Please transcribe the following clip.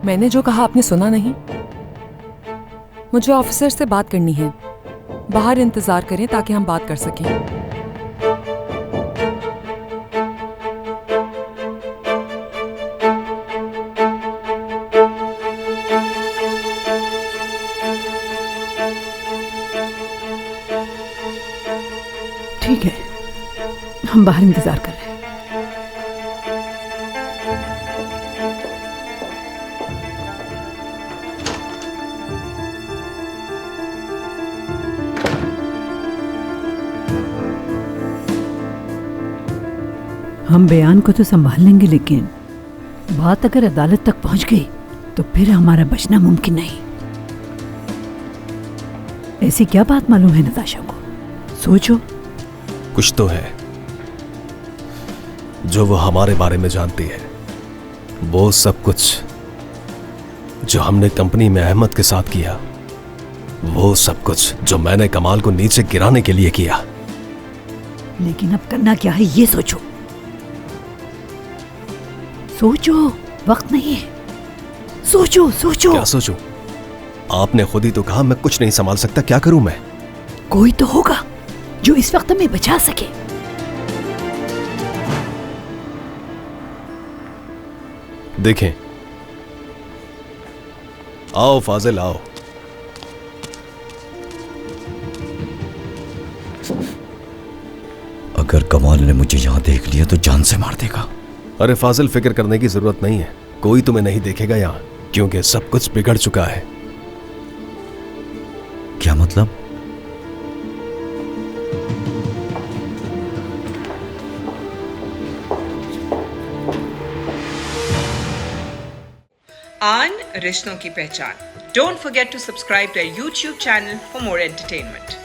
मैंने जो कहा आपने सुना नहीं? मुझे ऑफिसर से बात करनी है। बाहर इंतजार करें ताकि हम बात कर सकें। ठीक है, हम बाहर इंतजार कर रहे हैं। हम बयान को तो संभाल लेंगे, लेकिन बात अगर अदालत तक पहुंच गई तो फिर हमारा बचना मुमकिन नहीं। ऐसी क्या बात मालूम है नताशा को? सोचो। कुछ तो है जो वो हमारे बारे में जानती है। वो सब कुछ जो हमने कंपनी में अहमद के साथ किया, वो सब कुछ जो मैंने कमाल को नीचे गिराने के लिए किया। लेकिन अब करना क्या है ये सोचो। सोचो, वक्त नहीं है। सोचो सोचो। क्या सोचूं? आपने खुद ही तो कहा मैं कुछ नहीं संभाल सकता। क्या करूं मैं? कोई तो होगा जो इस वक्त हमें बचा सके। देखें, आओ फाजिल आओ। अगर कमाल ने मुझे यहां देख लिया तो जान से मार देगा। अरे फाजिल, फिक्र करने की जरूरत नहीं है। कोई तुम्हें नहीं देखेगा यहां, क्योंकि सब कुछ बिगड़ चुका है। क्या मतलब? आन रिश्तों की पहचान। Don't forget to subscribe to our YouTube channel for more entertainment.